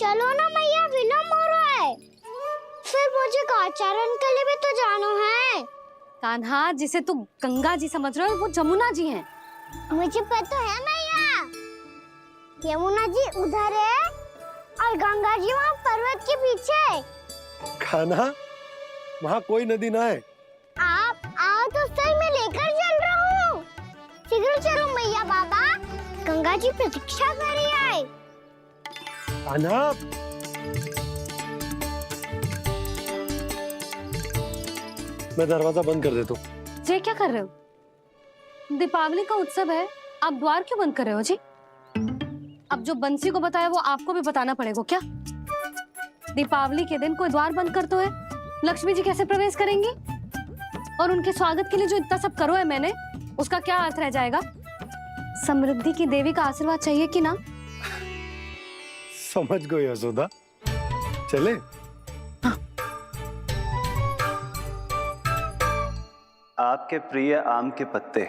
चलो ना मैया, विलम्ब हो रहा है। फिर मुझे काचारण के लिए भी तो जाना है। कान्हा, जिसे तू गंगा जी समझ रहे हो वो जमुना जी हैं। मुझे पता है मैया, यमुना जी उधर है और गंगा जी वहाँ पर्वत के पीछे। कान्हा, वहाँ कोई नदी ना है। आप आओ तो सही, मैं लेकर चल रहा हूँ। शीघ्र चलो मैया बाबा, गंगा जी प्रतीक्षा कर रही है। कान्हा, मैं दरवाजा बंद कर देता हूँ। ये क्या कर रहे हो? दीपावली का उत्सव है, आप द्वार क्यों बंद कर रहे हो जी? अब जो बंसी को बताया वो आपको भी बताना पड़ेगा क्या? दीपावली के दिन कोई द्वार बंद कर तो है, लक्ष्मी जी कैसे प्रवेश करेंगी? और उनके स्वागत के लिए जो इतना सब करो है मैंने, उसका क्या अर्थ रह जाएगा? समृद्धि की देवी का आशीर्वाद चाहिए कि ना? समझ गई यशोदा, चले। हाँ। आपके प्रिय आम के पत्ते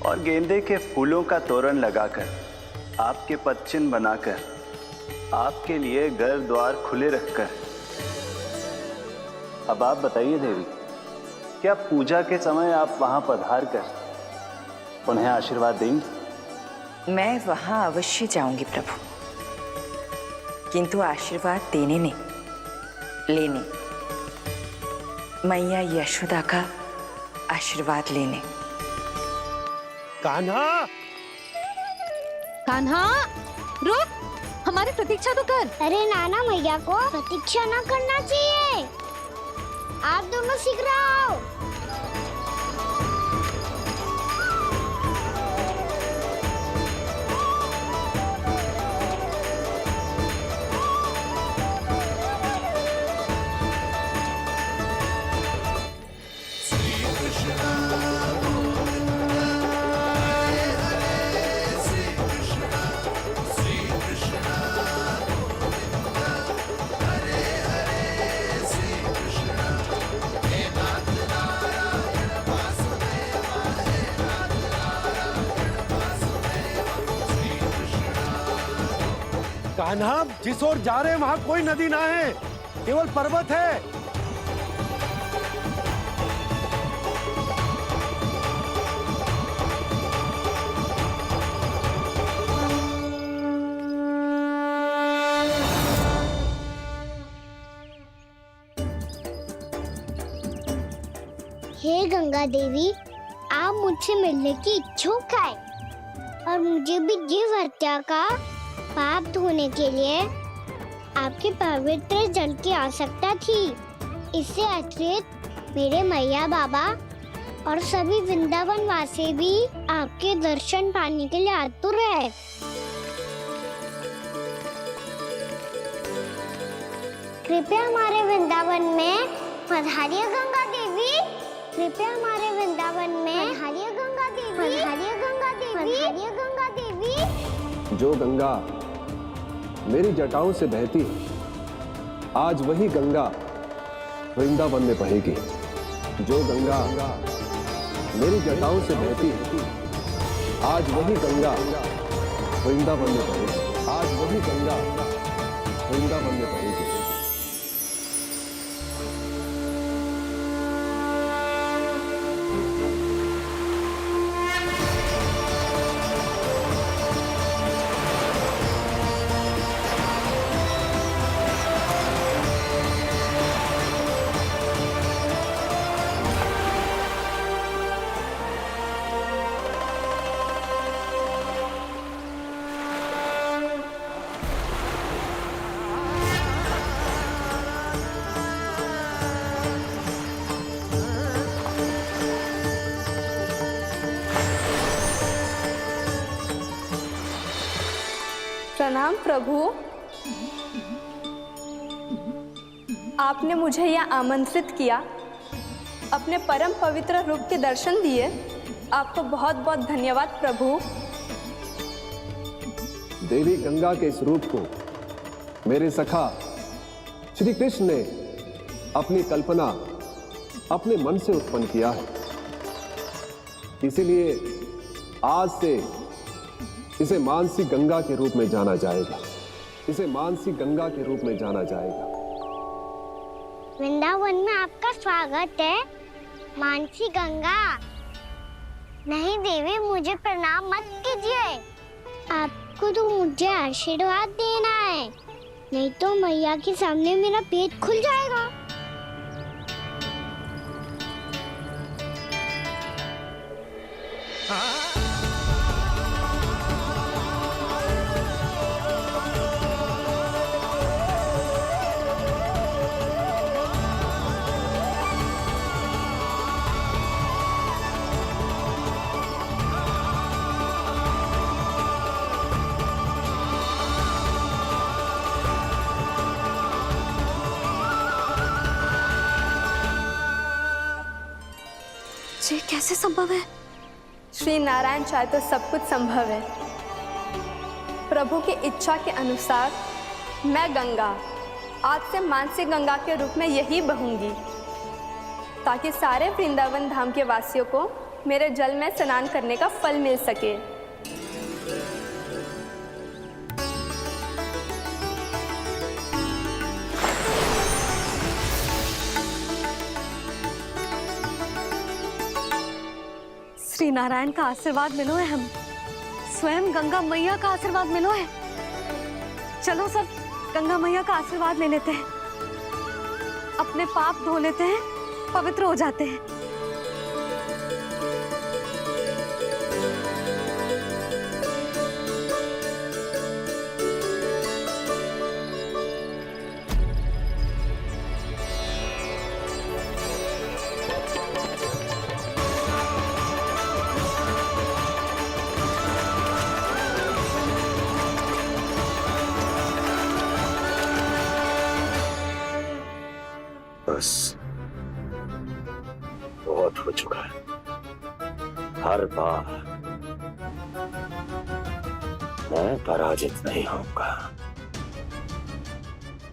और गेंदे के फूलों का तोरण लगाकर, आपके पदचिन्ह बनाकर, आपके लिए घर द्वार खुले रखकर, अब आप बताइए देवी, क्या पूजा के समय आप वहां पधार कर उन्हें आशीर्वाद देंगी? मैं वहां अवश्य जाऊंगी प्रभु, किंतु आशीर्वाद देने नहीं, लेने, मैया यशोदा का आशीर्वाद लेने। कान्हा, कान्हा, रुक, हमारी प्रतीक्षा तो कर। अरे नाना, मैया को प्रतीक्षा न करना चाहिए। आप दोनों शीघ्र आओ। कान्हा, जिस ओर जा रहे हैं वहाँ कोई नदी ना है, केवल पर्वत है। हे गंगा देवी, आप मुझसे मिलने की इच्छुक है और मुझे भी जीव हत्या का पाप धोने के लिए आपके पवित्र जल की आवश्यकता थी। इससे अतिरिक्त मेरे मैया बाबा और सभी वृंदावन वासी भी आपके दर्शन पाने के लिए आतुर है। कृपया हमारे वृंदावन में पधारिए गंगा देवी। कृपया हमारे वृंदावन में पधारिए गंगा देवी। पधारिए गंगा देवी। पधारिए गंगा देवी। जो गंगा मेरी जटाओं से बहती है, आज वही गंगा वृंदावन में बहेगी। जो गंगा मेरी जटाओं से बहती है, आज वही गंगा वृंदावन में बहेगी। आज वही गंगा वृंदावन में बहेगी। प्रणाम प्रभु, आपने मुझे यहाँ आमंत्रित किया, अपने परम पवित्र रूप के दर्शन दिए, आपको बहुत बहुत धन्यवाद प्रभु। देवी गंगा के इस रूप को मेरे सखा श्री कृष्ण ने अपनी कल्पना अपने मन से उत्पन्न किया है, इसीलिए आज से इसे मानसी गंगा के रूप में जाना जाएगा। इसे मानसी गंगा के रूप में जाना जाएगा। वृंदावन में आपका स्वागत है मानसी गंगा। नहीं देवी, मुझे प्रणाम मत कीजिए। आपको तो मुझे आशीर्वाद देना है, नहीं तो मैया के सामने मेरा पेट खुल जाएगा। ये कैसे संभव है? श्री नारायण चाहे तो सब कुछ संभव है। प्रभु की इच्छा के अनुसार मैं गंगा आज से मानसी गंगा के रूप में यही बहूंगी, ताकि सारे वृंदावन धाम के वासियों को मेरे जल में स्नान करने का फल मिल सके। श्री नारायण का आशीर्वाद मिलो है, हम स्वयं गंगा मैया का आशीर्वाद मिलो है। चलो सब गंगा मैया का आशीर्वाद ले लेते हैं, अपने पाप धो लेते हैं, पवित्र हो जाते हैं। बस बहुत हो चुका है। हर बार मैं पराजित नहीं होऊंगा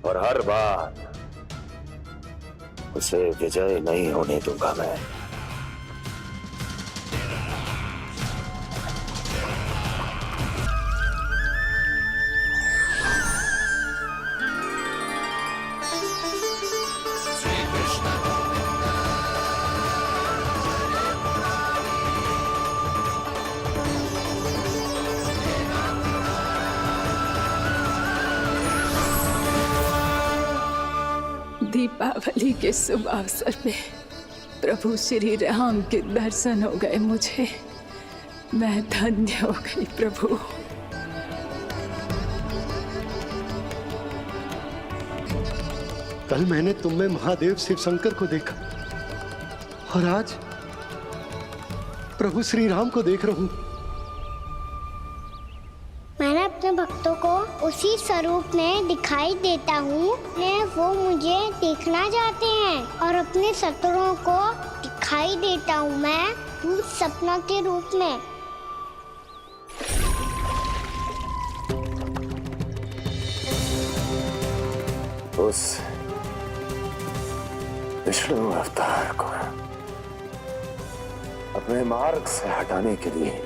और हर बार उसे विजय नहीं होने दूंगा मैं। दीपावली के शुभ अवसर में प्रभु श्री राम के दर्शन हो गए मुझे। मैं धन्य हो गई प्रभु। कल मैंने तुम में महादेव शिव शंकर को देखा और आज प्रभु श्री राम को देख रहा हूं। मैंने अपने भक्तों को उसी स्वरूप में दिखाई देता हूँ, वो मुझे देखना चाहते हैं और अपने शत्रुओं को दिखाई देता हूँ मैं भूत सपना के रूप में। उस विष्णु अवतार को अपने मार्ग से हटाने के लिए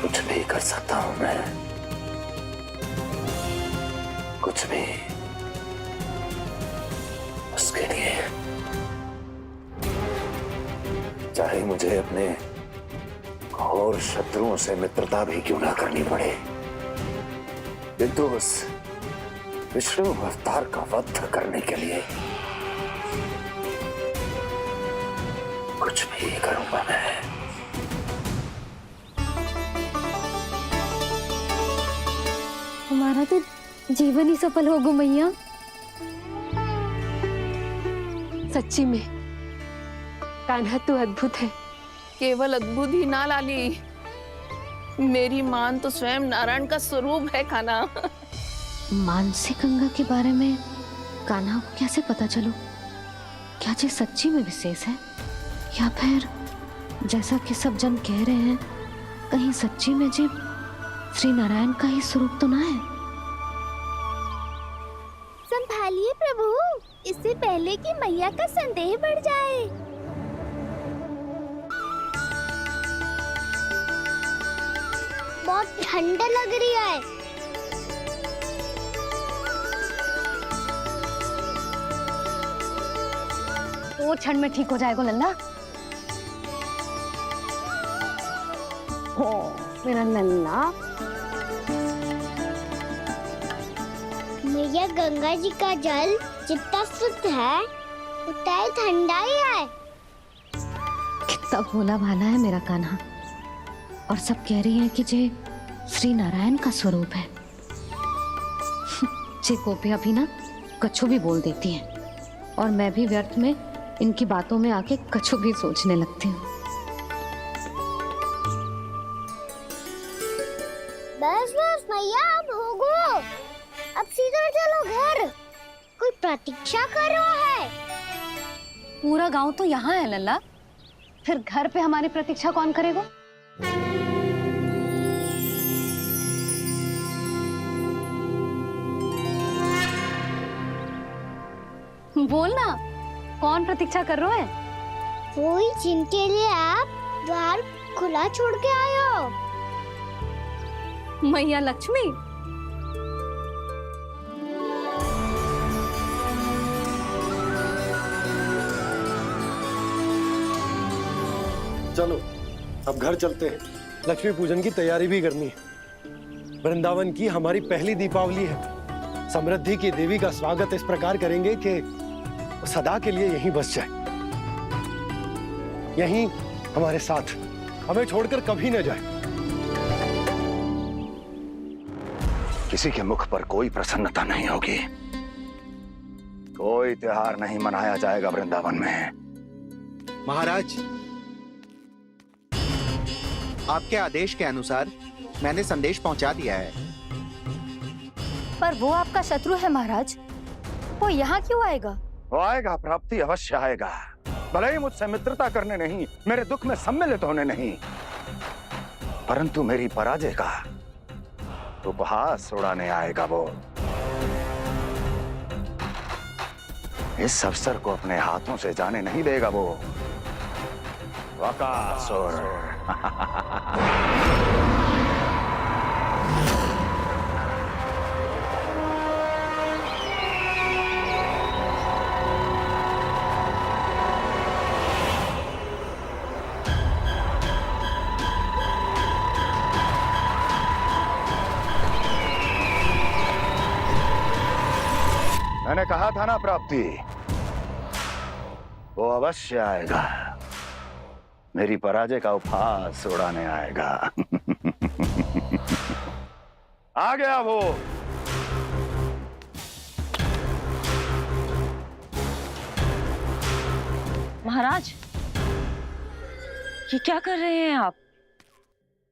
कुछ भी कर सकता हूं मैं, कुछ भी। उसके लिए चाहे मुझे अपने घोर शत्रुओं से मित्रता भी क्यों ना करनी पड़े, किंतु उस विष्णु अवतार का वध करने के लिए कुछ भी करूंगा मैं। हमारा तो जीवन ही सफल होगा मैया। सच्ची में कान्हा तू अद्भुत है। केवल अद्भुत ही ना लाली, मेरी मान तो स्वयं नारायण का स्वरूप है कान्हा। मानसी गंगा के बारे में कान्हा को कैसे पता चलो? क्या ये सच्ची में विशेष है या फिर जैसा कि सब जन कह रहे हैं, कहीं सच्ची में जी श्री नारायण का ही स्वरूप तो ना है? संभालिए प्रभु, इससे पहले कि मैया का संदेह बढ़ जाए। बहुत ठंड लग रही है। वो ठंड में ठीक हो जाएगा लल्ला। ओ मेरा लल्ला। मैया गंगा जी का जल जितना शुद्ध है उतना ही ठंडा ही है। कितना भोला भाला है मेरा कान्हा। और सब कह रही हैं कि ये श्री नारायण का स्वरूप है। जे गोपियां भी ना कछु भी बोल देती हैं और मैं भी व्यर्थ में इनकी बातों में आके कछु भी सोचने लगती हूँ। बस बस मैया अब हो गो। अब सीधा चलो घर। कोई प्रतीक्षा कर रहा है। पूरा गांव तो यहाँ है लल्ला, फिर घर पे हमारी प्रतीक्षा कौन करेगा? बोल ना, कौन प्रतीक्षा कर रहा है? वही जिनके लिए आप द्वार खुला छोड़ के आए हो। मैया लक्ष्मी। चलो अब घर चलते हैं। लक्ष्मी पूजन की तैयारी भी करनी है। वृंदावन की हमारी पहली दीपावली है। समृद्धि की देवी का स्वागत इस प्रकार करेंगे कि वो सदा के लिए यहीं बस जाए, यहीं हमारे साथ, हमें छोड़कर कभी न जाए। किसी के मुख पर कोई प्रसन्नता नहीं होगी। कोई त्योहार नहीं मनाया जाएगा वृंदावन में। महाराज, आपके आदेश के अनुसार मैंने संदेश पहुंचा दिया है। पर वो आपका शत्रु है महाराज, वो यहाँ क्यों आएगा? वो आएगा, प्राप्ति अवश्य आएगा। भले ही मुझसे मित्रता करने नहीं, मेरे दुख में सम्मिलित होने नहीं, परंतु मेरी पराजय का उपहास उड़ाने आएगा वो। इस अवसर को अपने हाथों से जाने नहीं देगा वो। वकासुर। मैंने कहा था ना प्राप्ति, वो अवश्य आएगा। मेरी पराजय का उपहास उड़ाने आएगा। आ गया वो। महाराज, ये क्या कर रहे हैं आप?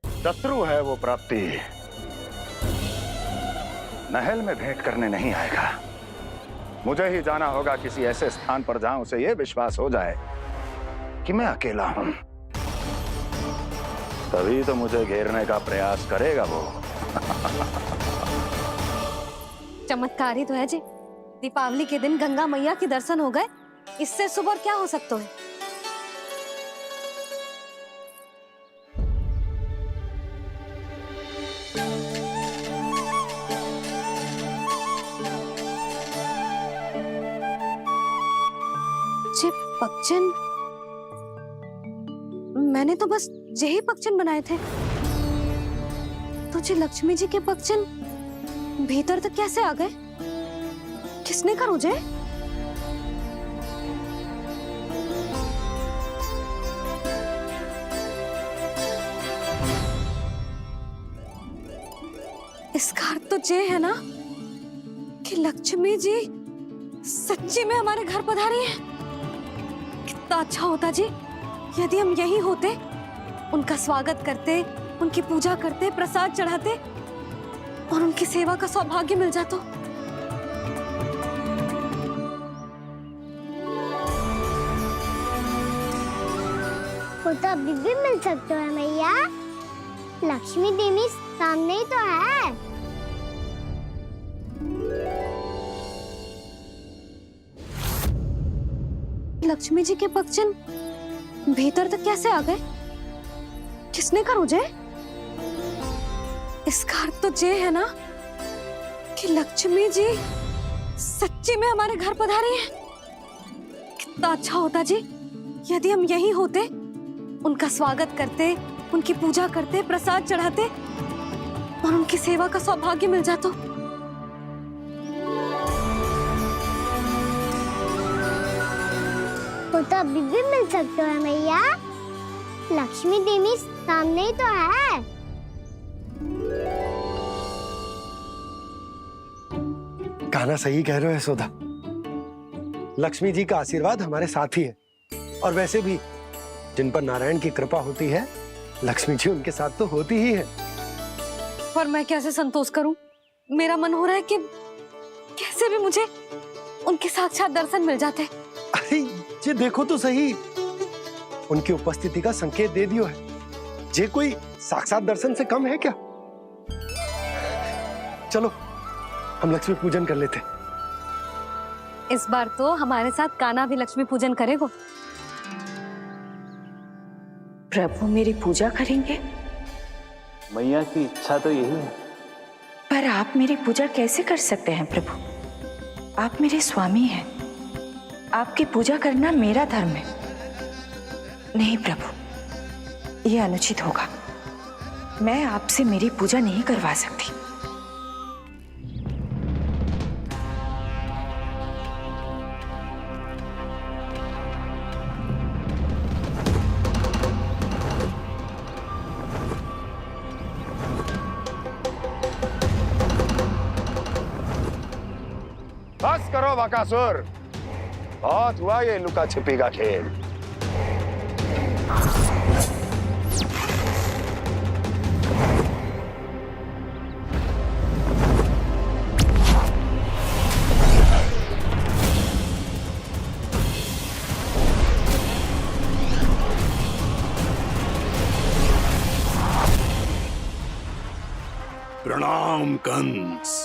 शत्रु है वो प्राप्ति। महल में भेंट करने नहीं आएगा। मुझे ही जाना होगा किसी ऐसे स्थान पर जहां उसे यह विश्वास हो जाए कि मैं अकेला हूं। तभी तो मुझे घेरने का प्रयास करेगा वो। चमत्कारी तो है जी। दीपावली के दिन गंगा मैया के दर्शन हो गए, इससे शुभ और क्या हो सकता है? जे पक्षन, मैंने तो बस यही पक्षन बनाए थे। तो जे लक्ष्मी जी के पक्षन भीतर तक कैसे आ गए? किसने कर मुझे? इसका अर्थ तो ये है ना कि लक्ष्मी जी सच्ची में हमारे घर पधारी है। कितना अच्छा होता जी यदि हम यही होते, उनका स्वागत करते, उनकी पूजा करते, प्रसाद चढ़ाते और उनकी सेवा का सौभाग्य मिल जाता। वो तो अभी भी मिल सकते हैं मैया। लक्ष्मी देवी सामने ही तो है। लक्ष्मी जी के पक्षन भीतर तक कैसे आ गए? किसने कर मुझे? इसका अर्थ तो ये है ना कि लक्ष्मी जी सच्ची में हमारे घर पधारी हैं। कितना अच्छा होता जी यदि हम यहीं होते, उनका स्वागत करते, उनकी पूजा करते, प्रसाद चढ़ाते और उनकी सेवा का सौभाग्य मिल जाता। वो तो अभी भी मिल सकते हैं मैया, लक्ष्मी देवी सामने ही तो है। कहना सही कह रहे हो यशोदा, लक्ष्मी जी का आशीर्वाद हमारे साथ ही है। और वैसे भी जिन पर नारायण की कृपा होती है, लक्ष्मी जी उनके साथ तो होती ही है। पर मैं कैसे संतोष करूं? मेरा मन हो रहा है कि कैसे भी मुझे उनके साक्षात दर्शन मिल जाते। अरे ये देखो तो सही, उनकी उपस्थिति का संकेत दे दियो है। ये कोई साक्षात दर्शन से कम है क्या? चलो हम लक्ष्मी पूजन कर लेते। इस बार तो हमारे साथ कान्हा भी लक्ष्मी पूजन करेगा। प्रभु मेरी पूजा करेंगे? मैया की इच्छा तो यही है। पर आप मेरी पूजा कैसे कर सकते हैं प्रभु? आप मेरे स्वामी हैं, आपकी पूजा करना मेरा धर्म है। नहीं प्रभु, यह अनुचित होगा। मैं आपसे मेरी पूजा नहीं करवा सकती। बस करो बकासुर, बहुत हुआ ये लुका छिपी का खेल। प्रणाम कंस।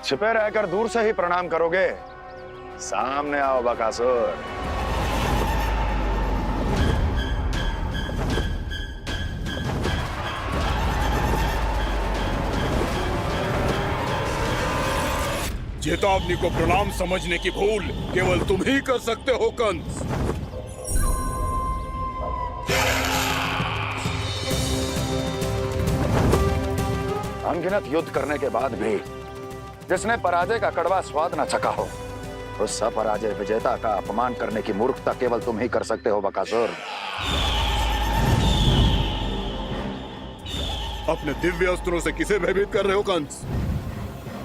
छिपे रहकर दूर से ही प्रणाम करोगे? सामने आओ बकासुर। चेतावनी को प्रणाम समझने की भूल केवल तुम ही कर सकते हो कंस। अनगिनत युद्ध करने के बाद भी जिसने पराजय का कड़वा स्वाद न चखा हो, उस अपराजय विजेता का अपमान करने की मूर्खता केवल तुम ही कर सकते हो बकासुर। अपने दिव्य अस्त्रों से किसे भयभीत कर रहे हो कंस?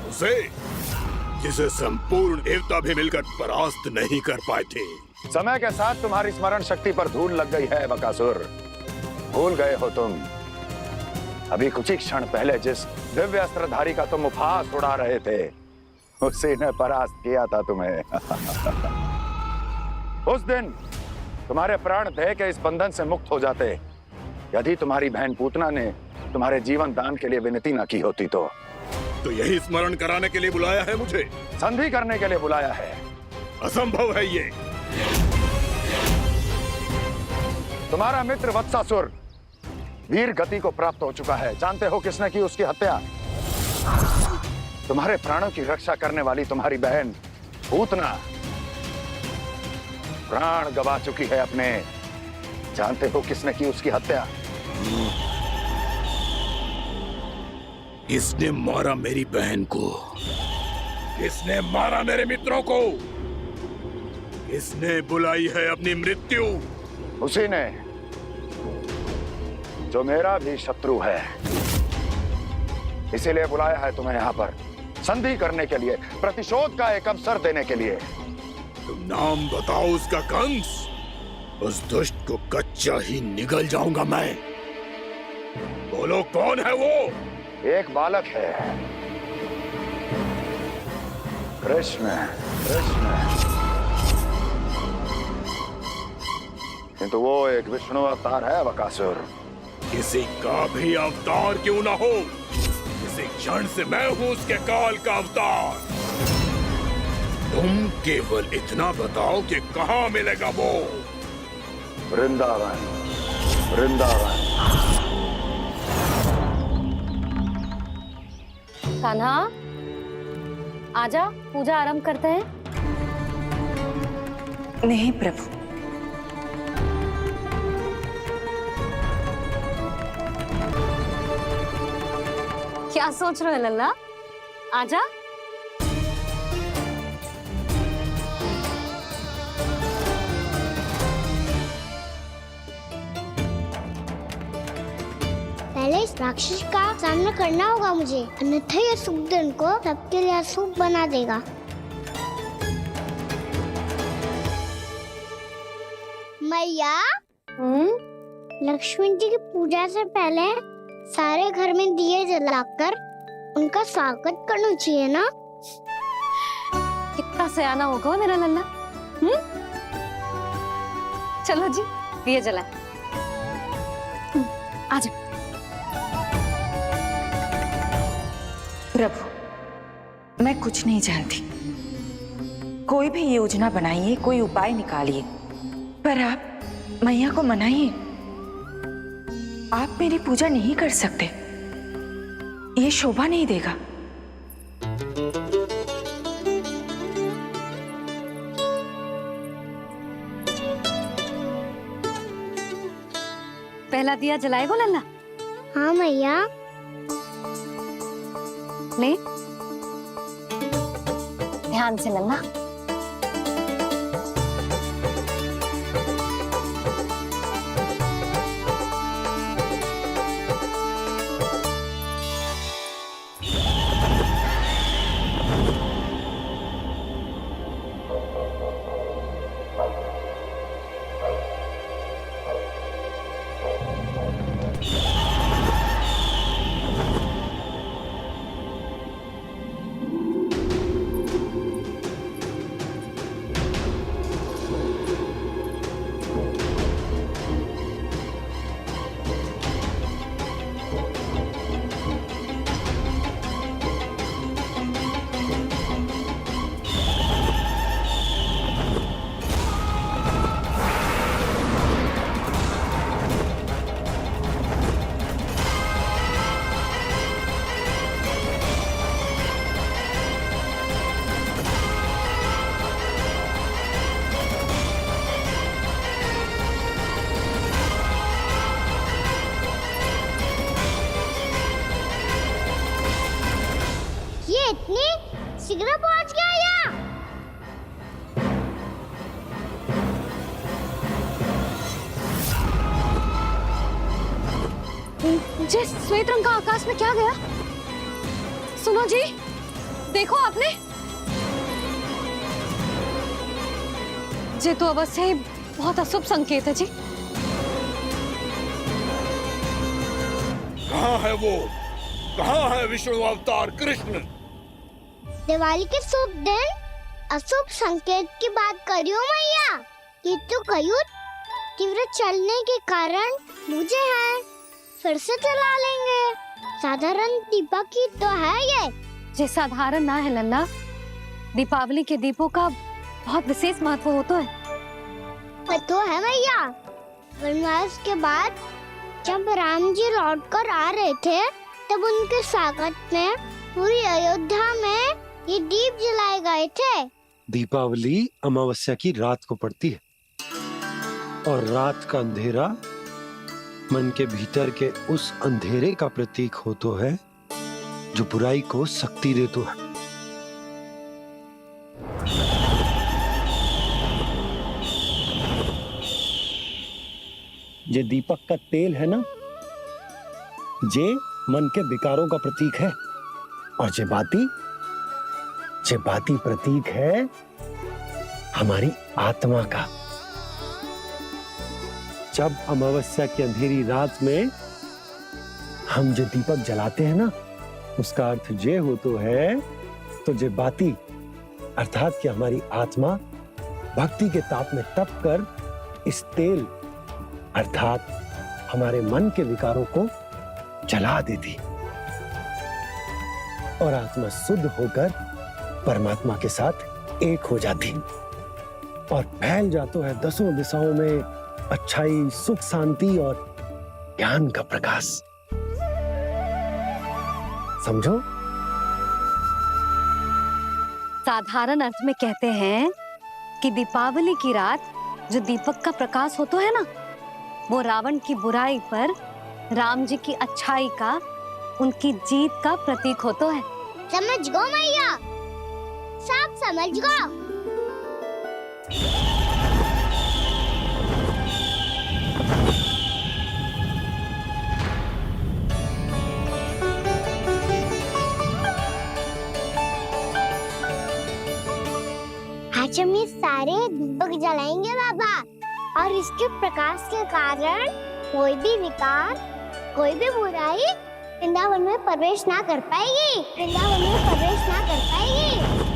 उसे जिसे संपूर्ण देवता भी मिलकर परास्त नहीं कर पाए थे। समय के साथ तुम्हारी स्मरण शक्ति पर धूल लग गई है बकासुर। भूल गए हो तुम अभी कुछ ही क्षण पहले जिस दिव्य अस्त्रधारी का तुम उपहास उड़ा रहे थे, उसी ने परास्त किया था तुम्हें। उस दिन तुम्हारे प्राण देह के इस बंधन से मुक्त हो जाते यदि तुम्हारी बहन पूतना ने तुम्हारे जीवन दान के लिए विनती न की होती तो यही स्मरण कराने के लिए बुलाया है मुझे? संधि करने के लिए बुलाया है। असंभव है ये। तुम्हारा मित्र वत्सासुर वीर गति को प्राप्त हो चुका है। जानते हो किसने की उसकी हत्या? तुम्हारे प्राणों की रक्षा करने वाली तुम्हारी बहन पूतना प्राण गवा चुकी है अपने। जानते हो किसने की उसकी हत्या? किसने मारा मेरी बहन को? किसने मारा मेरे मित्रों को? किसने बुलाई है अपनी मृत्यु? उसी ने जो मेरा भी शत्रु है। इसीलिए बुलाया है तुम्हें यहाँ पर संधि करने के लिए, प्रतिशोध का एक अवसर देने के लिए। तुम नाम बताओ उसका कंस। उस दुष्ट को कच्चा ही निगल जाऊंगा मैं। बोलो कौन है वो? एक बालक है, कृष्ण। किंतु वो एक विष्णु अवतार है बकासुर। किसी का भी अवतार क्यों ना हो, इसी क्षण से मैं हूं उसके काल का अवतार। तुम केवल इतना बताओ कि कहां मिलेगा वो? वृंदावन। वृंदावन। कान्हा, आजा, पूजा आरंभ करते हैं। नहीं प्रभु, क्या सोच रहे हो लल्ला? आजा। पहले इस राक्षस का सामना करना होगा मुझे, अन्यथा ये शुभ दिन को सबके लिए अशुभ बना देगा। मैया, लक्ष्मी जी की पूजा से पहले सारे घर में दिए जलाकर उनका स्वागत करना चाहिए ना? कितना सयाना होगा मेरा लल्ला। चलो जी, दिए जलाए। आजा। प्रभु, मैं कुछ नहीं जानती। कोई भी योजना बनाइए, कोई उपाय निकालिए, पर आप मैया को मनाइए। आप मेरी पूजा नहीं कर सकते, ये शोभा नहीं देगा। पहला दिया जलाएगो लल्ला? हाँ मैया। ले, ध्यान से लल्ला। इतनी शीघ्र पहुंच गया यहाँ? जे श्वेत रंग का आकाश में क्या गया? सुनो जी, देखो आपने, जे तो अवश्य ही बहुत अशुभ संकेत है जी। कहाँ है वो? कहाँ है विष्णु अवतार कृष्ण? दिवाली के शुभ दिन अशुभ संकेत की बात करियो मैया। ये तो कयूर तीव्र चलने के कारण मुझे है, फिर से चला लेंगे। साधारण दीपक ही तो है ये साधारण ना है लल्ला, दीपावली के दीपों का बहुत विशेष महत्व होता है। तो है मैया, वनवास के बाद जब राम जी लौट कर आ रहे थे तब उनके स्वागत में पूरी अयोध्या में ये दीप जलाए गए थे। दीपावली अमावस्या की रात को पड़ती है और रात का अंधेरा मन के भीतर के उस अंधेरे का प्रतीक हो तो है जो बुराई को शक्ति दे तो है। ये दीपक का तेल है ना, जे मन के विकारों का प्रतीक है, और जे बाती प्रतीक है हमारी आत्मा का। जब अमावस्या की अंधेरी रात में हम जो दीपक जलाते हैं ना, उसका अर्थ ये हो तो है, तो जे बाती अर्थात कि हमारी आत्मा भक्ति के ताप में तप कर इस तेल अर्थात हमारे मन के विकारों को जला देती और आत्मा शुद्ध होकर परमात्मा के साथ एक हो जाती और फैल जाता है दसों दिशाओं में अच्छाई, सुख, शांति और ज्ञान का प्रकाश। समझो? साधारण अर्थ में कहते हैं कि दीपावली की रात जो दीपक का प्रकाश होता है ना, वो रावण की बुराई पर राम जी की अच्छाई का, उनकी जीत का प्रतीक होता है। समझ गो मैया, सब समझ गो। आज हम ये सारे दीपक जलाएंगे बाबा, और इसके प्रकाश के कारण कोई भी विकार, कोई भी बुराई वृंदावन में प्रवेश ना कर पाएगी, वृंदावन में प्रवेश ना कर पाएगी।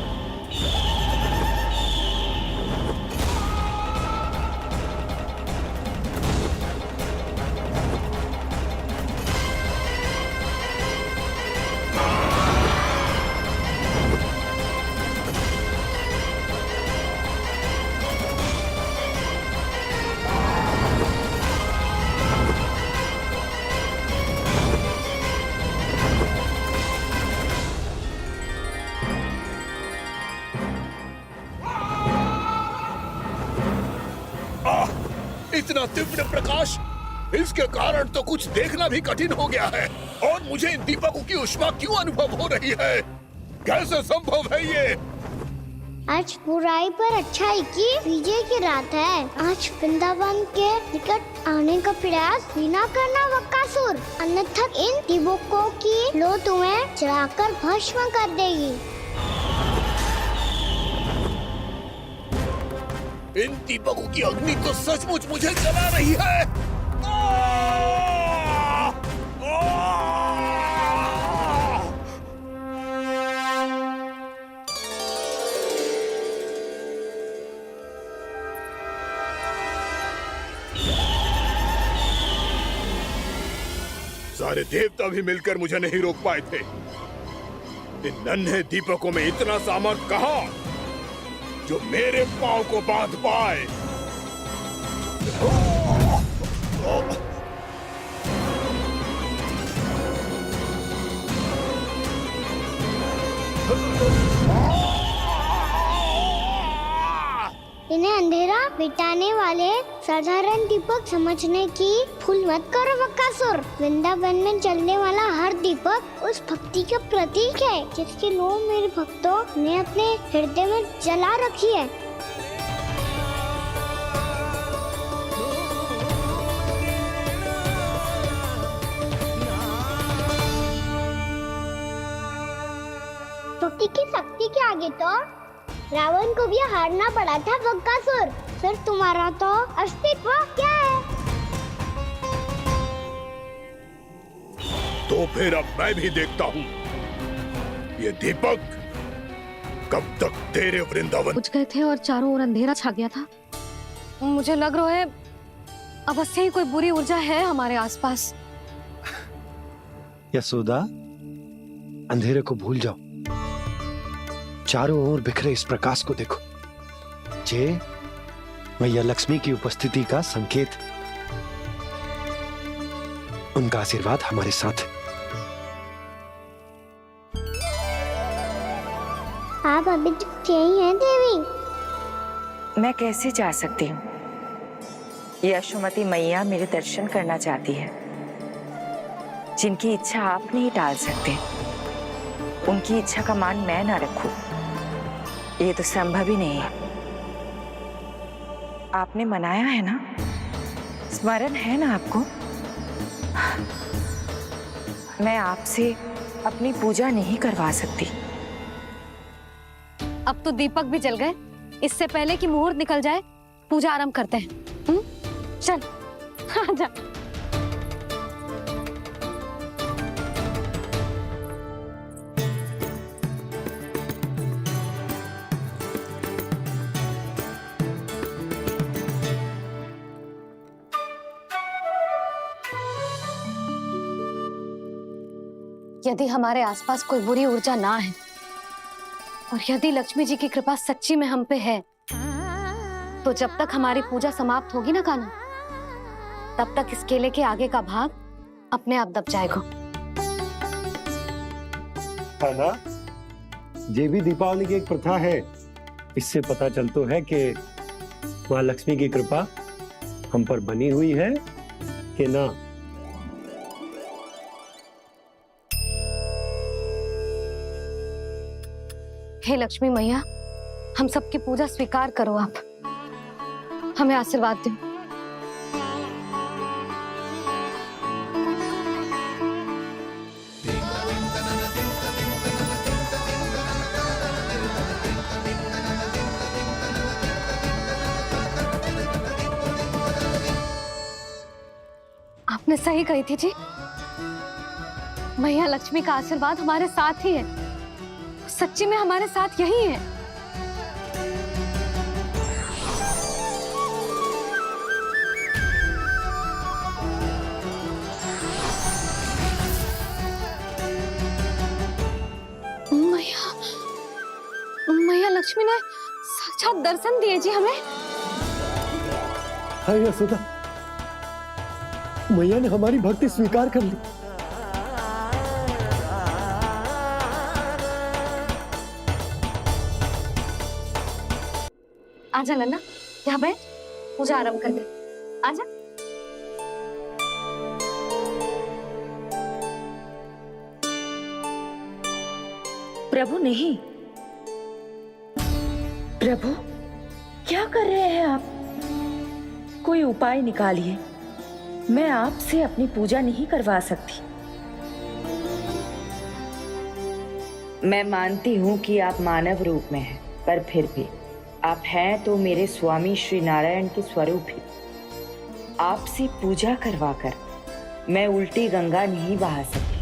इतना तीव्र प्रकाश, इसके कारण तो कुछ देखना भी कठिन हो गया है। और मुझे इन दीपकों की ऊष्मा क्यों अनुभव हो रही है? कैसे संभव है ये? आज बुराई पर अच्छाई की विजय की रात है। आज वृंदावन के निकट आने का प्रयास भी ना करना बकासुर, अन्यथा इन दीपकों की लो तुम्हें जलाकर भस्म कर देगी। इन दीपकों की अग्नि तो सचमुच मुझे जला रही है। सारे देवता भी मिलकर मुझे नहीं रोक पाए थे। इन नन्हे दीपकों में इतना सामर्थ कहां जो मेरे पांव को बांध पाए। इन्हें अंधेरा मिटाने वाले साधारण दीपक समझने की भूल मत करो बकासुर। वृंदावन में जलने वाला हर दीपक उस भक्ति का प्रतीक है जिसकी लो मेरे भक्तों ने अपने हृदय में जला रखी है। भक्ति की शक्ति के आगे तो रावण को भी हारना पड़ा था बकासुर। फिर तुम्हारा तो अस्तित्व क्या है? तो फिर अब मैं भी देखता हूँ ये दीपक कब तक तेरे वृंदावन। बुझ गए थे और चारों ओर अंधेरा छा गया था। मुझे लग रहा है अवश्य ही कोई बुरी ऊर्जा है हमारे आसपास। यशोदा, अंधेरे को भूल जाओ, चारों ओर बिखरे इस प्रकाश को देखो। जे मैया लक्ष्मी की उपस्थिति का संकेत, उनका आशीर्वाद हमारे साथ। आप अभी तक यही हैं देवी? मैं कैसे जा सकती हूँ? यशोमती मैया मेरे दर्शन करना चाहती है। जिनकी इच्छा आप नहीं टाल सकते, उनकी इच्छा का मान मैं ना रखूं, ये तो संभव ही नहीं है। आपने मनाया है ना, स्मरण है ना आपको? मैं आपसे अपनी पूजा नहीं करवा सकती। अब तो दीपक भी जल गए, इससे पहले कि मुहूर्त निकल जाए पूजा आरंभ करते हैं। चल आजा। यदि हमारे आसपास कोई बुरी ऊर्जा ना है और यदि लक्ष्मी जी की कृपा सच्ची में हम पे है, तो जब तक हमारी पूजा समाप्त होगी ना कान्हा, तब तक इस केले के आगे का भाग अपने आप दब जाएगा। कान्हा, ये भी दीपावली की एक प्रथा है। इससे पता चलता है कि माँ लक्ष्मी की कृपा हम पर बनी हुई है कि ना। हे लक्ष्मी मैया, हम सबकी पूजा स्वीकार करो, आप हमें आशीर्वाद दो। आपने सही कही थी जी, मैया लक्ष्मी का आशीर्वाद हमारे साथ ही है, सच्ची में हमारे साथ यही है। मैया लक्ष्मी ने साक्षात दर्शन दिए जी हमें। हाय यशोदा, मैया ने हमारी भक्ति स्वीकार कर ली। आजा नन्ना, यहाँ बैठ, पूजा आरंभ कर दे। आजा। प्रभु नहीं, प्रभु क्या कर रहे हैं आप? कोई उपाय निकालिए, मैं आपसे अपनी पूजा नहीं करवा सकती। मैं मानती हूँ कि आप मानव रूप में हैं, पर फिर भी आप हैं तो मेरे स्वामी श्री नारायण के स्वरूप ही। आपसे पूजा करवाकर मैं उल्टी गंगा नहीं बहा सकती।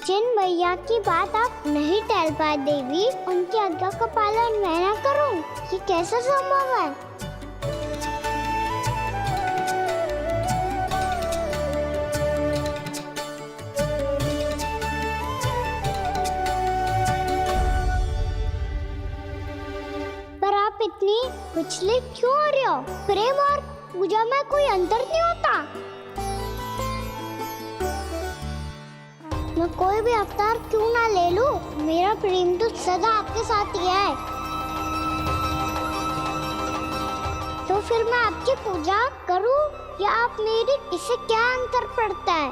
जिन भैया की बात आप नहीं टाल पाए देवी, उनकी आज्ञा का पालन मैं ना करूं, ये कैसा संभव है? पर आप इतनी विचलित क्यों हो रहे हो? प्रेम और पूजा में कोई अंतर नहीं होता। मैं कोई भी अवतार क्यों ना ले लूं, मेरा प्रेम तो सदा आपके साथ ही है। तो फिर मैं आपकी पूजा करूं या आप मेरी, इससे क्या अंतर पड़ता है?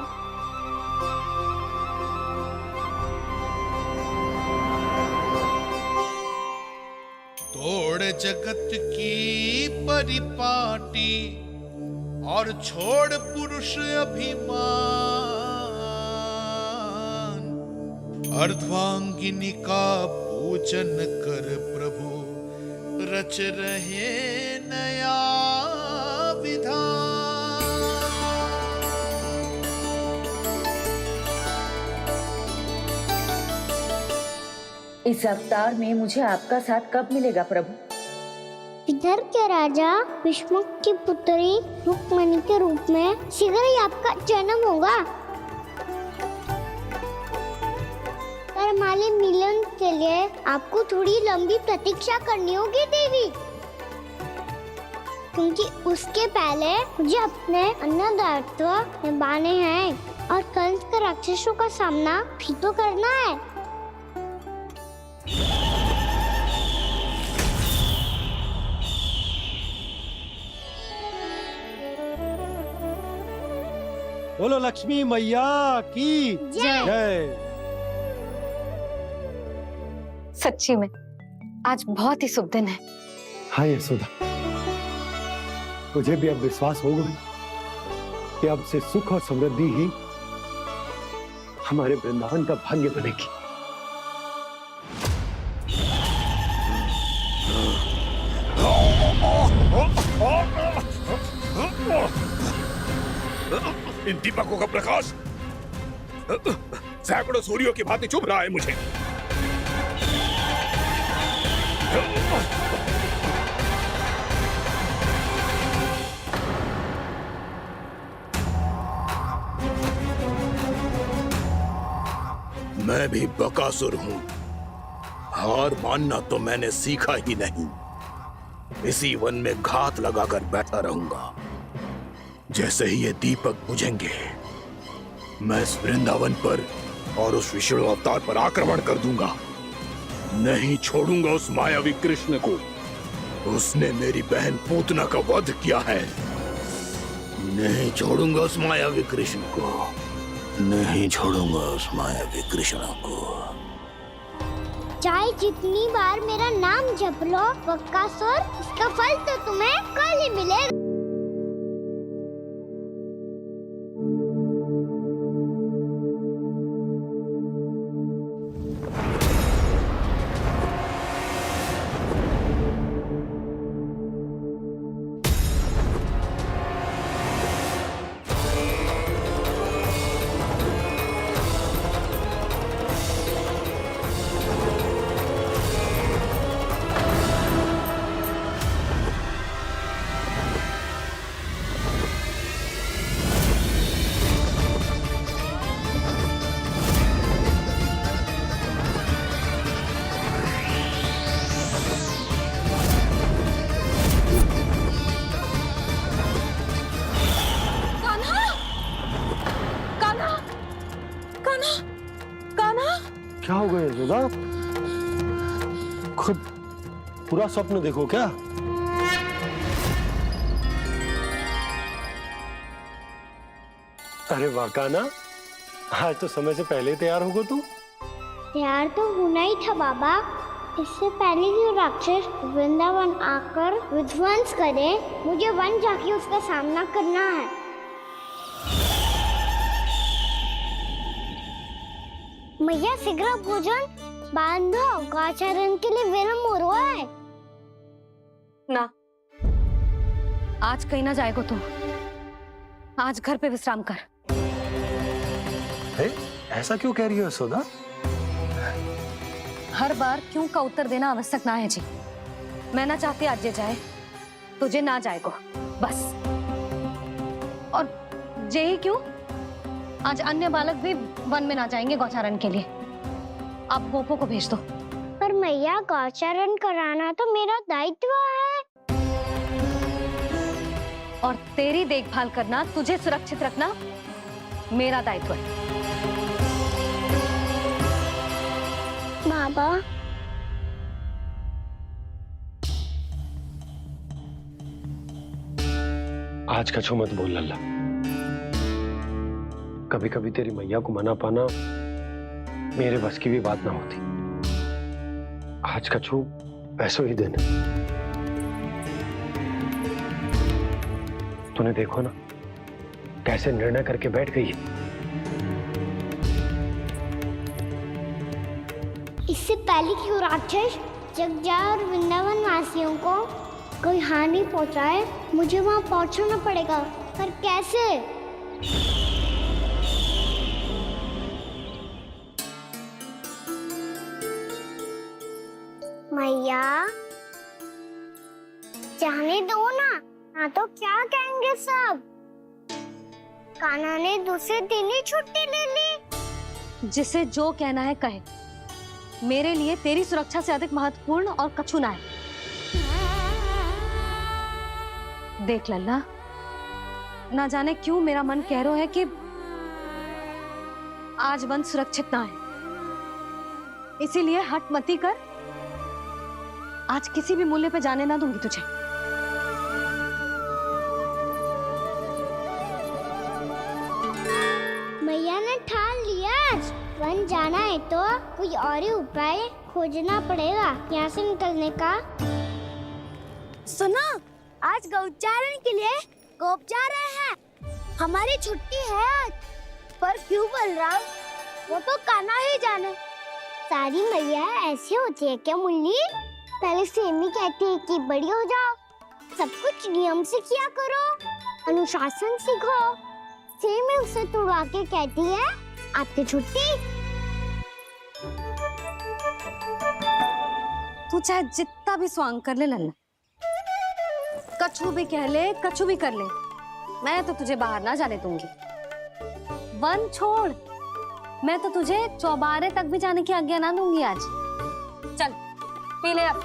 तोड़ जगत की परिपाटी और छोड़ पुरुष अभिमान, अर्धांगिनी का पूजन कर प्रभु रच रहे नया विधान। इस अवतार में मुझे आपका साथ कब मिलेगा प्रभु? इधर के राजा भीष्मक की पुत्री रुक्मणी के रूप में शीघ्र ही आपका जन्म होगा। पर हमारे मिलन के लिए आपको थोड़ी लंबी प्रतीक्षा करनी होगी देवी, क्योंकि उसके पहले मुझे अपने अन्य दायित्व निभाने हैं और कंस के राक्षसों का सामना भी तो करना है। बोलो लक्ष्मी मैया की जय। सच्ची में आज बहुत ही शुभ दिन है। हाँ यशोदा, मुझे भी अब विश्वास हो गया कि अब से सुख और समृद्धि ही हमारे वृंदावन का भाग्य बनेगी। इन दीपकों का प्रकाश सैकड़ों सूर्यों की भांति चुभ रहा है मुझे। मैं भी बकासुर हूं, हार मानना तो मैंने सीखा ही नहीं। इसी वन में घात लगाकर बैठा रहूंगा। जैसे ही ये दीपक बुझेंगे, मैं इस वृंदावन पर और उस विष्णु अवतार पर आक्रमण कर दूंगा। नहीं छोड़ूंगा उस मायावी कृष्ण को। उसने मेरी बहन पूतना का वध किया है। नहीं छोड़ूंगा उस मायावी कृष्ण को। नहीं छोड़ूंगा उस मायावी कृष्ण को। चाहे जितनी बार मेरा नाम जप लो बक्कासुर, इसका फल तो तुम्हें कल ही मिलेगा। क्या हो गया यशोदा? खुद पूरा स्वप्न देखो क्या? अरे वाह कान्हा, आज तो समय से पहले तैयार होगा तू। तैयार तो होना ही था बाबा। इससे पहले कि वो राक्षस वृंदावन आकर विध्वंस करे, मुझे वन जाके उसका सामना करना है। मैया शीघ्र भोजन बांधो, गौचरण के लिए विलंब हो रहा है। ना, आज कहीं ना जाएगा तू। आज घर पे विश्राम कर। ऐसा क्यों कह रही हो यशोदा? हर बार क्यों का उत्तर देना आवश्यक ना है जी। मैं ना चाहती आज ये जाए, तुझे ना जाएगा बस। और यही क्यों, आज अन्य बालक भी वन में ना जाएंगे गौचारण के लिए। आप गोपो को भेज दो। पर मैया गौचरण कराना तो मेरा दायित्व है। और तेरी देखभाल करना, तुझे सुरक्षित रखना मेरा दायित्व है। बाबा, आज कछु मत बोल लल्ला। कभी कभी तेरी मैया को मना पाना मेरे बस की भी बात ना होती। आज कछु पैसों ही देने। तूने देखो ना कैसे निर्णय करके बैठ गई है। इससे पहले कि वो राक्षस जगजा और वृंदावन वासियों को कोई हानि पहुंचाए, मुझे वहां पहुंचना पड़ेगा। पर कैसे? मैया, जाने दो ना तो क्या कहेंगे सब। कान्हा ने दूसरे दिन ही छुट्टी ले ली। जिसे जो कहना है कहे। मेरे लिए तेरी सुरक्षा से अधिक महत्वपूर्ण और कछु ना है। देख लल्ला, ना जाने क्यों मेरा मन कह रहा है कि आज वन सुरक्षित ना है। इसीलिए हट मती कर। आज किसी भी मूल्य पे जाने ना दूंगी तुझे। मैया ने ठान लिया, आज वन जाना है तो कोई और ही उपाय खोजना पड़ेगा यहाँ से निकलने का। सुनो, आज गौचारण के लिए गोप जा रहे हैं। हमारी छुट्टी है आज। पर क्यों बलराम? वो तो कान्हा ही जाने। सारी मैया ऐसी होती है क्या मुन्नी? पहले सेमी कहती है कि बड़ी हो जाओ, सब कुछ नियम से किया करो, अनुशासन सीखो। सेमी उसे तुड़वा के कहती है आपकी छुट्टी। तू चाहे जितना भी स्वांग कर ले लल्ला, कछु भी कह ले, कछु भी कर ले, मैं तो तुझे बाहर ना जाने दूंगी। वन छोड़, मैं तो तुझे चौबारे तक भी जाने की आज्ञा ना दूंगी आज। चल पी ले अब।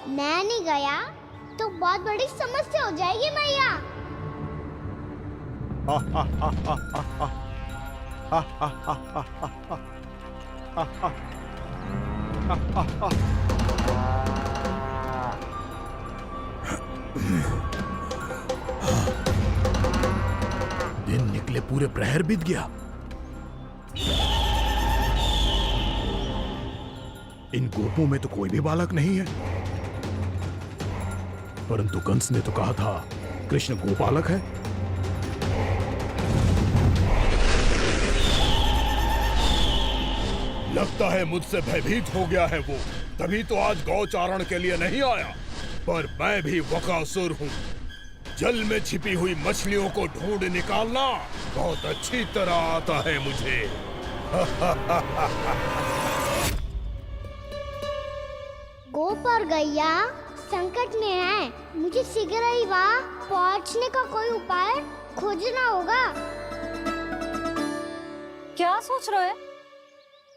मैं नहीं गया तो बहुत बड़ी समस्या हो जाएगी मैया। दिन निकले पूरे प्रहर बीत गया। इन गोपों में तो कोई भी बालक नहीं है, परंतु कंस ने तो कहा था कृष्ण गोपालक है। लगता है मुझसे भयभीत हो गया है वो, तभी तो आज गौचारण के लिए नहीं आया। पर मैं भी वकासुर हूँ, जल में छिपी हुई मछलियों को ढूंढ निकालना बहुत अच्छी तरह आता है मुझे। गोप और गैया संकट में है, मुझे शीघ्र ही वहाँ पहुँचने का कोई उपाय खोजना होगा। क्या सोच रहे हो?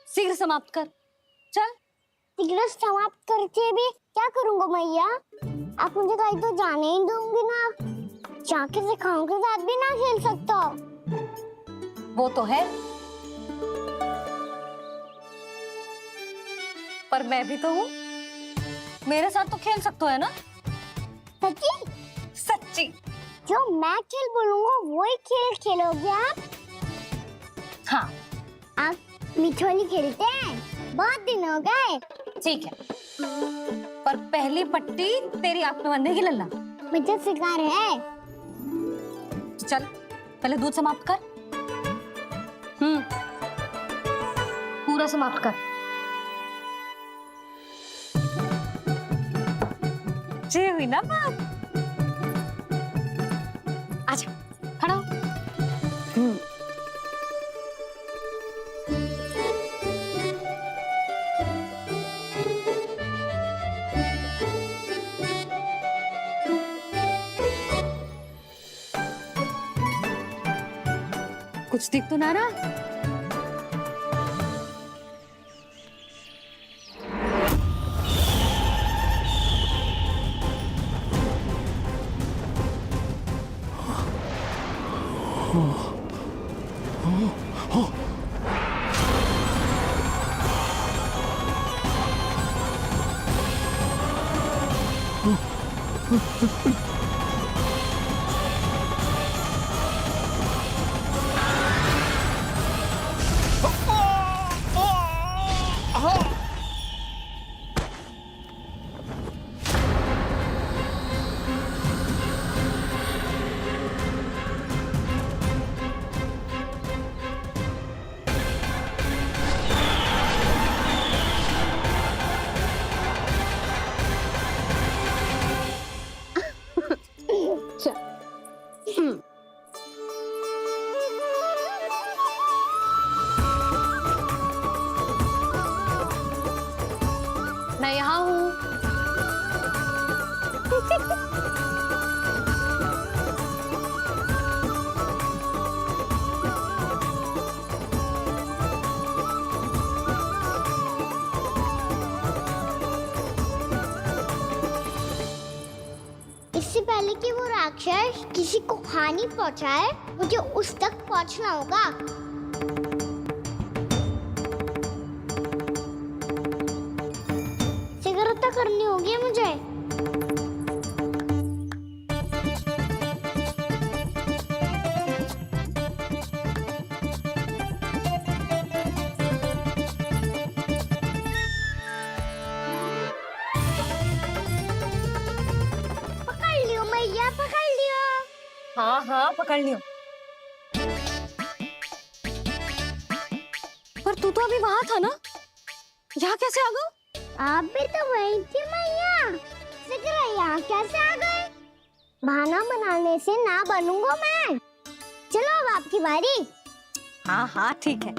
शीघ्र समाप्त कर, चल। शीघ्र समाप्त करके भी क्या करूँगा मैया? आप मुझे कहीं तो जाने ही दूंगी ना, जाके सिखाओं के साथ भी ना खेल सकता। वो तो है, पर मैं भी तो हूँ, मेरे साथ तो खेल सकते हो, है ना? सच्ची? सच्ची। जो मैं खेल बोलूँगा वही खेल खेलोगे आप? हाँ। आप मिठोली खेलते हैं? बहुत दिन हो गए। ठीक है, पर पहली पट्टी तेरी आंख में बंधेगी लल्ला। मुझे शिकार है। चल, पहले दूध समाप्त कर। पूरा समाप्त कर। जी हुई ना बात? आजा, खड़ा हो। कुछ दिख तो ना रहा? मैं यहाँ हूँ। इससे पहले कि वो राक्षस किसी को हानि पहुंचाए, मुझे उस तक पहुंचना होगा। शीघ्रता करनी होगी मुझे। पकड़ लियो मैया, पकड़ लियो। हाँ हाँ, पकड़ लियो। पर तू तो अभी वहां था ना, यहाँ कैसे आ गया? आप भी तो वही थी मैया, शीघ्र यहाँ कैसे आ गए? बहाना बनाने से ना बनूंगा मैं। चलो अब आपकी बारी। हाँ हाँ ठीक है।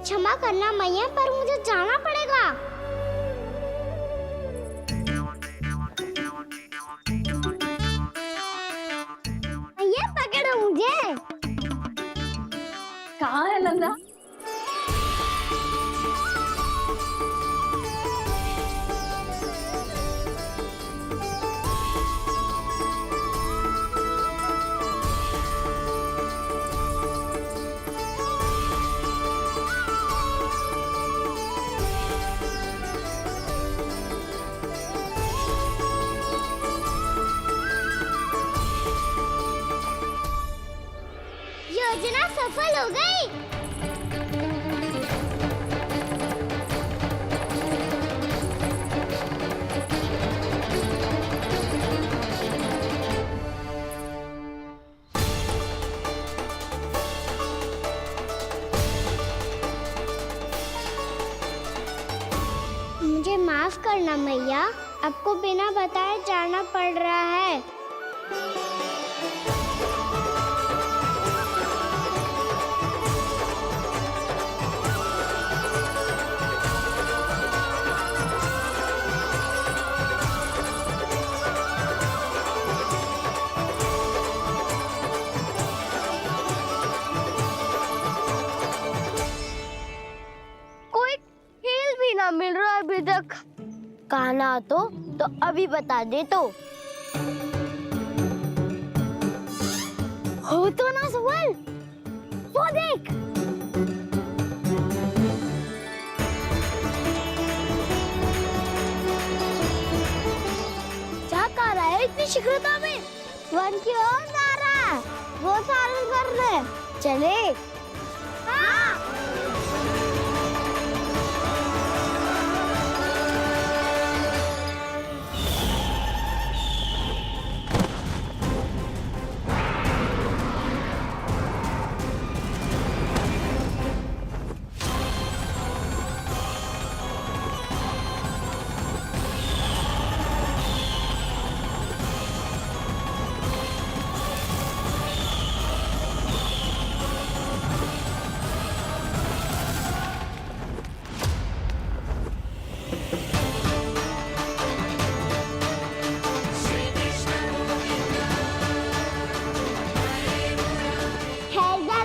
क्षमा करना मैया, पर मुझे जाना पड़ेगा। सफल हो गई। मुझे माफ करना मैया, आपको बिना बताए जाना पड़ रहा है। कोई खेल भी ना मिल रहा अभी तक। कहना तो अभी बता दे तो। हो तो ना सवाल, वो देख। क्या कर रहा है इतनी शीघ्रता में? वन की ओर जा रहा है, वो सारे कर रहे। चले। हाँ।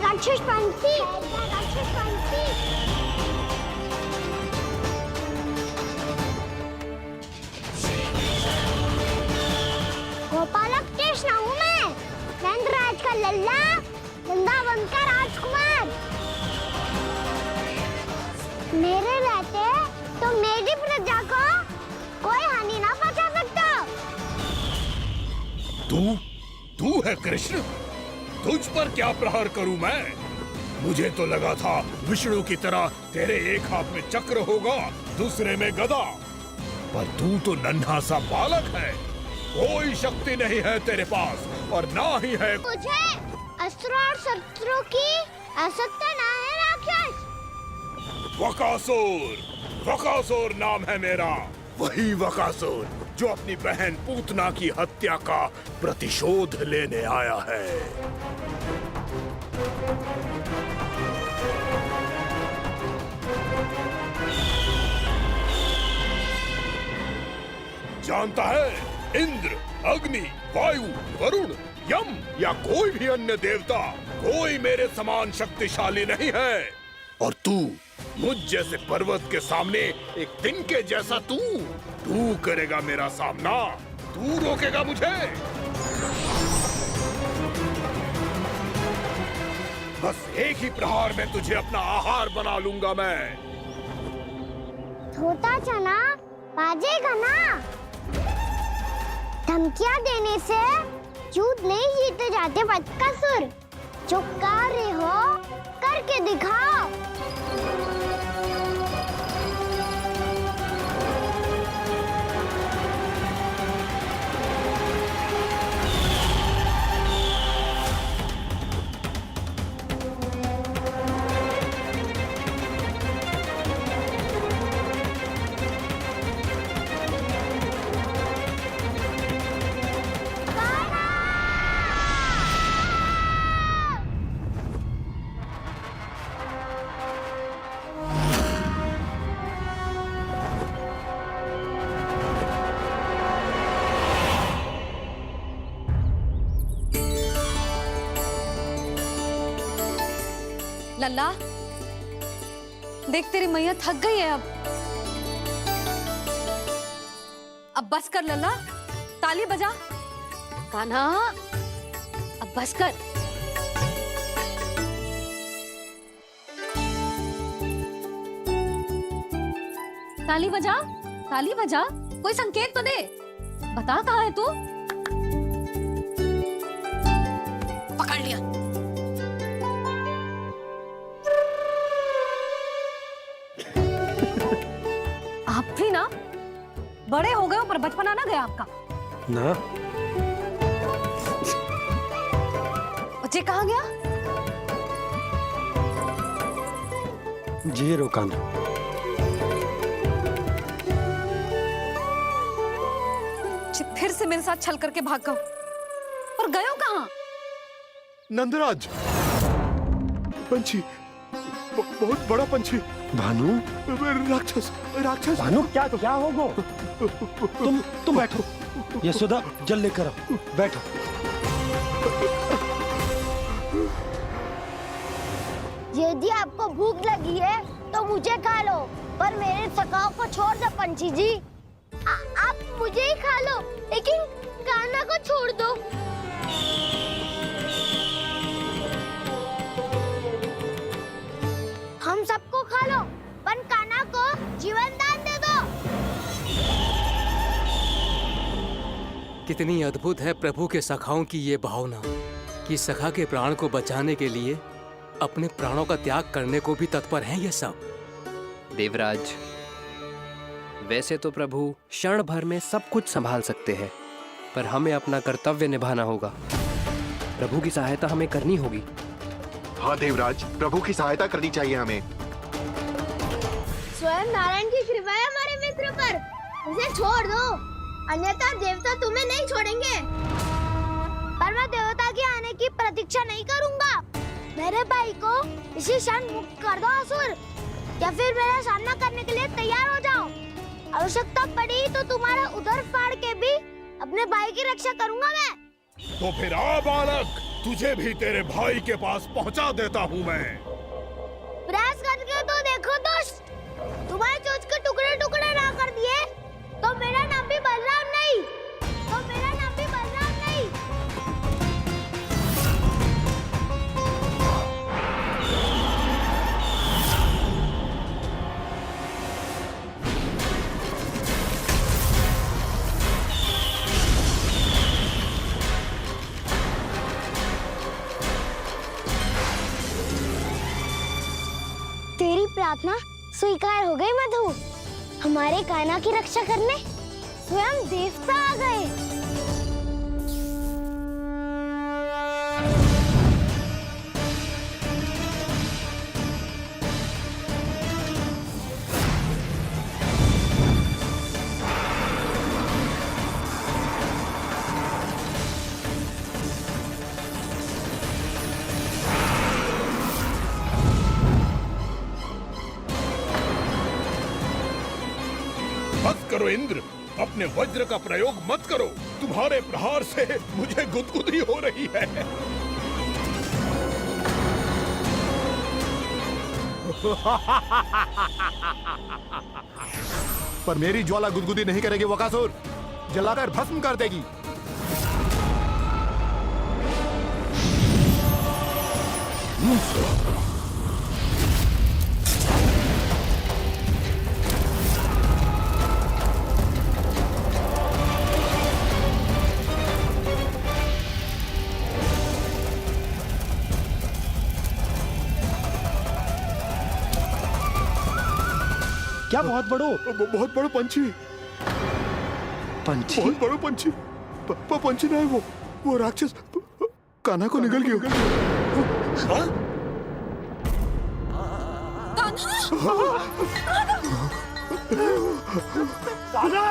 राक्षस पंछी, राक्षस पंछी। गोपालक कृष्ण हूँ मैं, नंदराज का लल्ला, वृंदावन का राजकुमार। मेरे रहते तो मेरी प्रजा को कोई हानि ना पहुंचा सकता। तू है कृष्ण? तुझ पर क्या प्रहार करूं मैं? मुझे तो लगा था विष्णु की तरह तेरे एक हाथ में चक्र होगा, दूसरे में गदा, पर तू तो नन्हा सा बालक है। कोई शक्ति नहीं है तेरे पास और ना ही है। मुझे अस्त्र और शस्त्रों की आवश्यकता ना है राक्षस। वकासुर, वकासुर नाम है मेरा, वही वकासुर जो अपनी बहन पूतना की हत्या का प्रतिशोध लेने आया है। जानता है, इंद्र, अग्नि, वायु, वरुण, यम या कोई भी अन्य देवता, कोई मेरे समान शक्तिशाली नहीं है। और तू, मुझ जैसे पर्वत के सामने एक दिन के जैसा तू करेगा मेरा सामना? तू रोकेगा मुझे? बस एक ही प्रहार में तुझे अपना आहार बना लूंगा मैं। छोटा चना बाजेगा ना। धमकियां देने से युद्ध नहीं जीते जाते बदकसूर। जो कार्य हो करके दिखाओ। लल्ला, देख तेरी मैया थक गई है अब बस कर लल्ला, ताली बजा। कान्हा, अब बस कर। ताली बजा, ताली बजा, कोई संकेत तो दे। बता कहाँ है तू? पकड़ लिया। बड़े हो गए हो पर बचपना ना गया आपका। ना बच्चे कहाँ गया? जी रोकान। फिर से मेरे साथ छल करके भाग गए और गए हो कहाँ? नंदराज, पंछी, बहुत बड़ा पंछी। भानु, राक्षस, राक्षस। भानु क्या क्या होगा? तुम बैठो। यशोदा जल लेकर आओ, बैठो। यदि आपको भूख लगी है तो मुझे खा लो, पर मेरे सखाओं को छोड़ दो पंछी जी। आप मुझे ही खा लो, लेकिन कान्हा को छोड़ दो। हम सबको खा लो, पर कान्हा को जीवन दान दे दो। कितनी अद्भुत है प्रभु के सखाओं की ये भावना कि सखा के प्राण को बचाने के लिए अपने प्राणों का त्याग करने को भी तत्पर हैं ये सब। देवराज, वैसे तो प्रभु क्षण भर में सब कुछ संभाल सकते हैं, पर हमें अपना कर्तव्य निभाना होगा। प्रभु की सहायता हमें करनी होगी। हाँ देवराज, प्रभु की सहायता करनी चाहिए हमें। स्वयं नारायण की कृपा है हमारे मित्र पर, उसे छोड़ दो, अन्यथा देवता तुम्हें नहीं छोड़ेंगे। पर मैं देवता के आने की प्रतीक्षा नहीं करूंगा। मेरे भाई को इसी क्षण मुक्त कर दो असुर, या फिर मेरा सामना करने के लिए तैयार हो जाओ। आवश्यकता पड़ी तो तुम्हारा उधर फाड़ के भी अपने भाई की रक्षा करूंगा मैं। तो फिर आ बालक, तुझे भी तेरे भाई के पास पहुंचा देता हूँ मैं। प्रयास करके तो देखो दोस्त, तुम्हारे चोंच के टुकड़े टुकड़े ना कर दिए तो मेरा नाम भी बलराम नहीं, तो मेरा नाम भी बलराम नहीं। तेरी प्रार्थना स्वीकार हो गई मधु। हमारे कान्हा की रक्षा करने स्वयं देवता आ गए। बस करो इंद्र, अपने वज्र का प्रयोग मत करो। तुम्हारे प्रहार से मुझे गुदगुदी हो रही है। पर मेरी ज्वाला गुदगुदी नहीं करेगी वकासुर, जलाकर भस्म कर देगी। क्या बहुत बड़ो? बहुत बड़ो पंछी। पंछी? बहुत बड़ो पंछी। पंछी ना है वो राक्षस कान्हा को निगल गया। हाँ? कान्हा!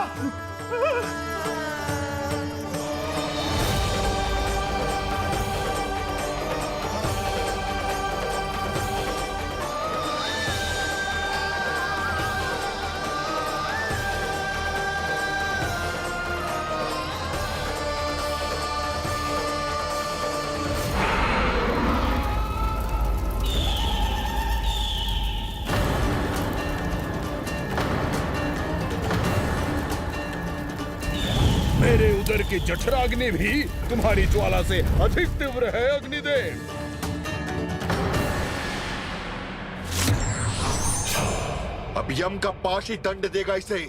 मेरे उदर की जठराग्नि भी तुम्हारी ज्वाला से अधिक तीव्र है अग्निदेव। अब यम का पाश ही दंड देगा इसे।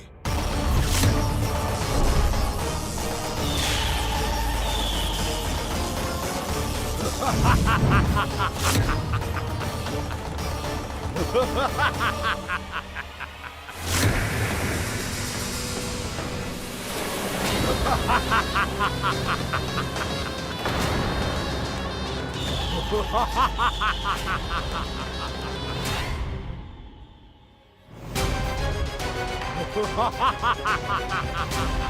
Ha ha ha ha ha ha!